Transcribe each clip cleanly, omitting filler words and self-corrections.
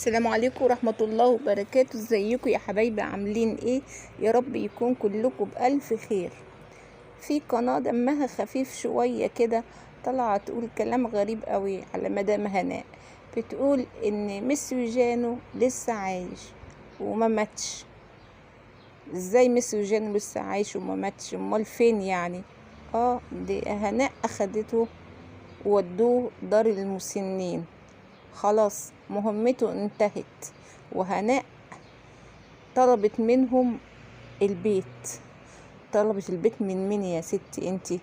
السلام عليكم ورحمة الله وبركاته. ازيكم يا حبايبي؟ عاملين ايه؟ يا رب يكون كلكم بألف خير. في قناة دمها خفيف شوية كده طلعت تقول كلام غريب قوي على مدام هناء. بتقول ان ميسيو جانو لسه عايش وما ماتش. ازاي ميسيو جانو لسه عايش وما ماتش؟ امال فين يعني؟ دي هناء اخدته وودوه دار المسنين، خلاص مهمته انتهت. وهناء طلبت منهم البيت. طلبت البيت من مين يا ستي انتي؟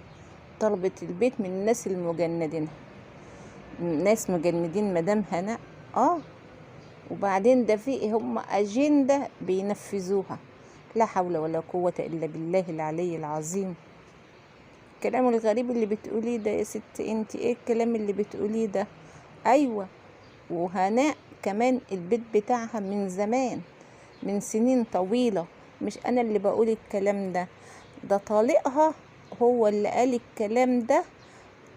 طلبت البيت من الناس المجندين، ناس مجندين مدام هناء. وبعدين ده في هم اجندة بينفذوها. لا حول ولا قوة الا بالله العلي العظيم. الكلام الغريب اللي بتقوليه ده يا ستي انتي، ايه الكلام اللي بتقوليه ده؟ ايوه، وهناء كمان البيت بتاعها من زمان، من سنين طويلة. مش أنا اللي بقول الكلام ده طالقها هو اللي قال الكلام ده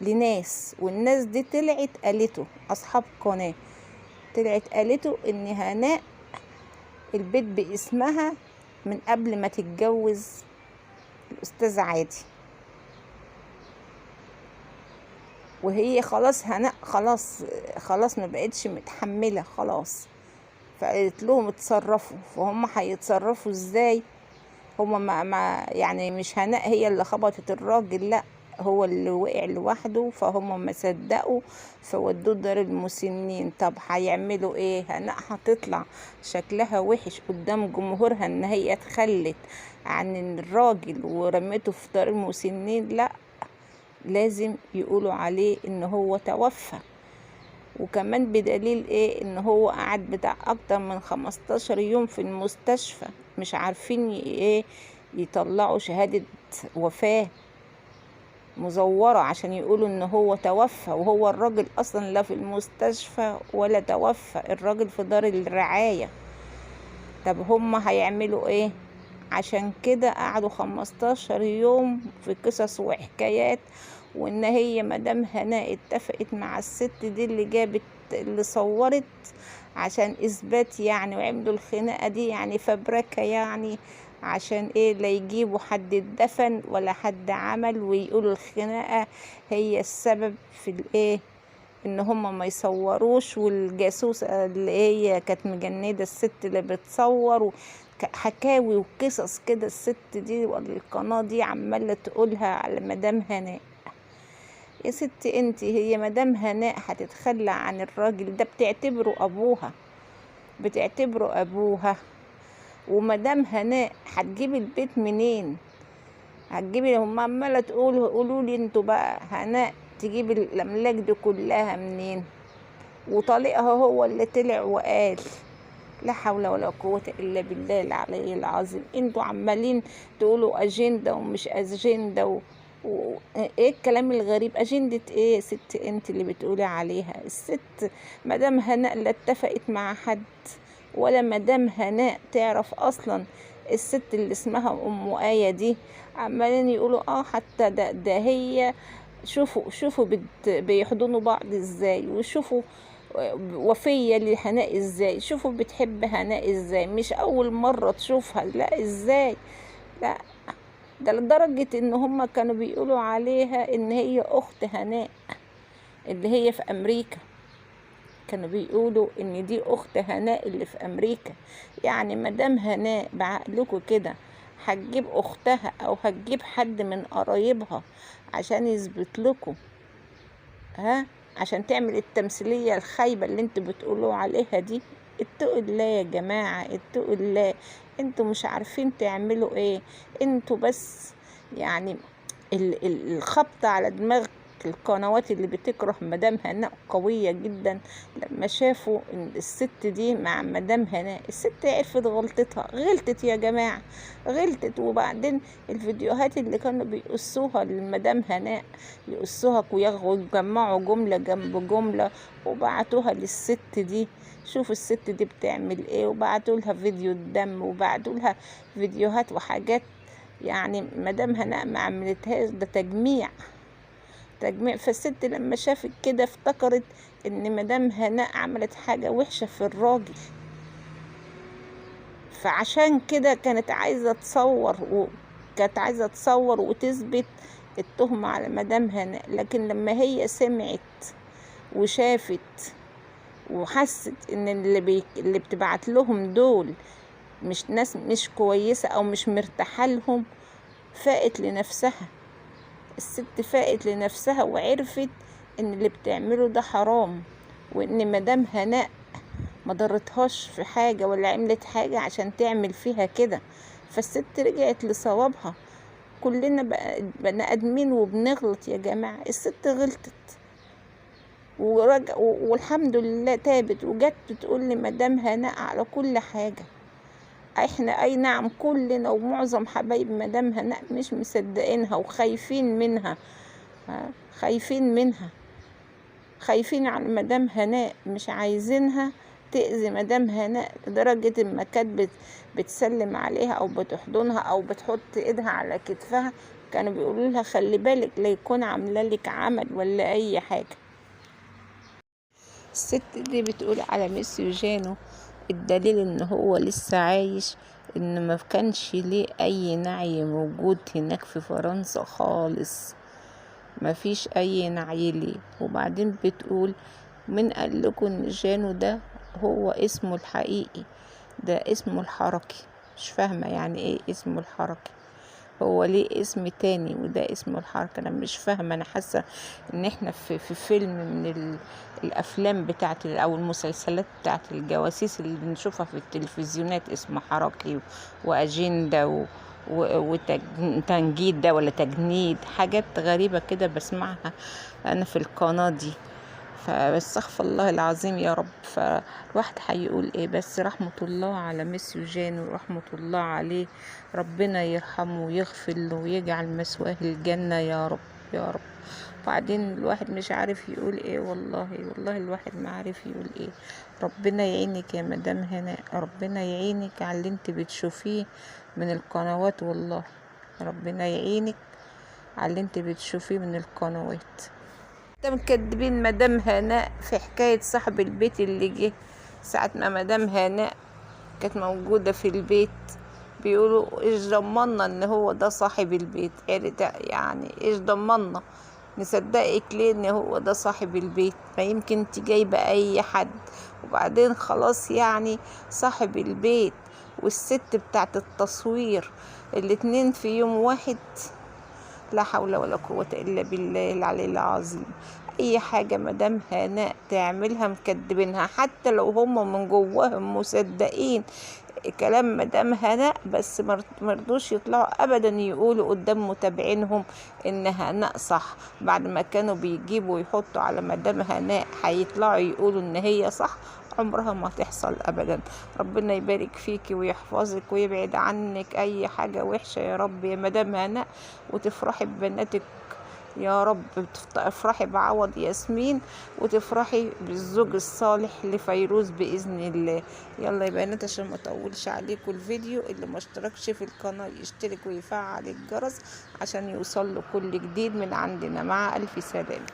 لناس، والناس دي طلعت قالته، أصحاب قناة طلعت قالته إن هناء البيت باسمها من قبل ما تتجوز الأستاذ عادي. وهي خلاص هناء خلاص ما بقتش متحملة خلاص، فقالت لهم اتصرفوا. فهم هيتصرفوا ازاي؟ هما ما يعني مش هناء هي اللي خبطت الراجل، لا هو اللي وقع لوحده، فهم ما صدقوا فودوه دار المسنين. طب هيعملوا ايه؟ هناء هتطلع شكلها وحش قدام جمهورها ان هي اتخلت عن الراجل ورمته في دار المسنين. لا، لازم يقولوا عليه ان هو توفى. وكمان بدليل ايه؟ ان هو قعد بتاع اكتر من 15 يوم في المستشفى، مش عارفين ايه يطلعوا شهادة وفاة مزورة عشان يقولوا ان هو توفى، وهو الراجل اصلا لا في المستشفى ولا توفى، الراجل في دار الرعاية. طب هم هيعملوا ايه؟ عشان كده قعدوا 15 يوم في قصص وحكايات. وان هي مدام هناء اتفقت مع الست دي اللي جابت اللي صورت عشان اثبات يعني، وعملوا الخناقة دي يعني فبركة يعني، عشان ايه؟ لا يجيبوا حد اتدفن ولا حد عمل ويقولوا الخناقة هي السبب في الايه، ان هم ما يصوروش. والجاسوسة اللي هي كانت مجندة الست اللي بتصور، حكاوي وقصص كده الست دي والقناة دي عمالة تقولها على مدام هناء. يا ست انتي، هي مدام هناء هتتخلى عن الراجل ده؟ بتعتبره ابوها. ومدام هناء هتجيب البيت منين؟ هتجيبي؟ هم عمالة قولوا لي انتوا بقى، هناء تجيب الاملاك دي كلها منين؟ وطليقها هو اللي طلع وقال. لا حول ولا قوة الا بالله العلي العظيم. انتوا عمالين تقولوا اجندة ومش اجندة ايه الكلام الغريب؟ اجندة ايه يا ست انت اللي بتقولي عليها؟ الست مدام هناء لا اتفقت مع حد، ولا مدام هناء تعرف اصلا الست اللي اسمها ام آية دي. عمالين يقولوا حتى ده هي. شوفوا بيحضنوا بعض ازاي، وشوفوا وفية لهناء ازاي، شوفوا بتحب هناء ازاي، مش اول مرة تشوفها، لا ازاي؟ لا، ده لدرجة ان هم كانوا بيقولوا عليها ان هي اخت هناء اللي هي في امريكا. كانوا بيقولوا ان دي اخت هناء اللي في امريكا. يعني مدام هناء بعقلكوا كده هتجيب اختها او هتجيب حد من قرايبها عشان يثبت لكم، عشان تعمل التمثيلية الخايبة اللي انتوا بتقولوا عليها دي؟ اتقوا الله يا جماعة، اتقوا الله. انتوا مش عارفين تعملوا ايه. انتوا بس يعني الخبطة على دماغ القنوات اللي بتكره مدام هناء قوية جدا. لما شافوا ان الست دي مع مدام هناء، الست عرفت غلطتها، غلطت يا جماعة، غلطت. وبعدين الفيديوهات اللي كانوا بيقصوها للمدام هناء، يقصوها ويجمعوا جملة جنب جملة وبعتوها للست دي. شوفوا الست دي بتعمل ايه، وبعتوا لها فيديو الدم، وبعتوا لها فيديوهات وحاجات يعني مدام هناء ما عملتهاش. ده تجميع. فالست لما شافت كده افتكرت ان مدام هناء عملت حاجة وحشة في الراجل، فعشان كده كانت عايزة تصور وتثبت التهمة على مدام هناء. لكن لما هي سمعت وشافت وحست ان اللي بتبعت لهم دول مش ناس مش كويسة او مش مرتاحة لهم، فاقت لنفسها. الست فاقت لنفسها وعرفت ان اللي بتعمله ده حرام، وان مدام هناء ما ضرتهاش في حاجة ولا عملت حاجة عشان تعمل فيها كده. فالست رجعت لصوابها. كلنا بني ادمين وبنغلط يا جماعة. الست غلطت والحمد لله تابت وجت تقول لي مدام هناء على كل حاجة. احنا اي نعم كلنا ومعظم حبايب مدام هناء مش مصدقينها وخايفين منها، خايفين على مدام هناء، مش عايزينها تأذي مدام هناء، لدرجة ما كانت بتسلم عليها او بتحضنها او بتحط ايدها على كتفها كانوا بيقولوا لها خلي بالك لا يكون عامله لك عمل ولا اي حاجة. الست دي بتقول على ميسيو جانو الدليل ان هو لسه عايش ان ما كانش ليه اي نعي موجود هناك في فرنسا خالص، ما فيش اي نعي ليه. وبعدين بتقول من قال لكم ان جانو ده هو اسمه الحقيقي؟ ده اسمه الحركي. مش فاهمة يعني ايه اسمه الحركي؟ هو ليه اسم تاني وده اسمه الحركة؟ انا مش فاهمة. انا حاسة ان احنا في فيلم من الافلام بتاعت او المسلسلات بتاعت الجواسيس اللي بنشوفها في التلفزيونات، اسمه حركي واجندة وتنجيد ده ولا تجنيد، حاجات غريبة كده بسمعها انا في القناة دي. فاستغفر الله العظيم يا رب. فالواحد هيقول ايه؟ بس رحمة الله على ميسيو جانو ورحمة الله عليه، ربنا يرحمه ويغفر له ويجعل مثواه الجنة يا رب يا رب. بعدين الواحد مش عارف يقول ايه، والله الواحد ما عارف يقول ايه. ربنا يعينك يا مدام هناء، ربنا يعينك على اللي انت بتشوفيه من القنوات، والله ربنا يعينك على اللي انت بتشوفيه من القنوات. ده مكدبين مدام هناء في حكاية صاحب البيت اللي جه ساعة ما مدام هناء كانت موجودة في البيت. بيقولوا ايش ضمنا ان هو ده صاحب البيت؟ يعني ايش ضمنا نصدقك ليه ان هو ده صاحب البيت؟ ما يمكن انت جايبة اي حد. وبعدين خلاص يعني صاحب البيت والست بتاعت التصوير الاتنين في يوم واحد. لا حول ولا قوة إلا بالله العلي العظيم. أي حاجة مدام هناء تعملها مكدبينها، حتى لو هم من جواهم مصدقين كلام مدام هناء، بس مرضوش يطلعوا أبدا يقولوا قدام متابعينهم إن هناء صح. بعد ما كانوا بيجيبوا ويحطوا على مدام هناء هيطلعوا يقولوا إن هي صح؟ عمرها ما تحصل أبدا. ربنا يبارك فيكي ويحفظك ويبعد عنك أي حاجة وحشة يا رب يا مدام هناء، وتفرحي ببناتك يا رب، تفرحي بعوض ياسمين وتفرحي بالزوج الصالح لفيروز بإذن الله. يلا يا بنات عشان ما اطولش عليكم الفيديو، اللي ما اشتركش في القناة يشترك ويفعل الجرس عشان يوصل له كل جديد من عندنا. مع ألف سلامة.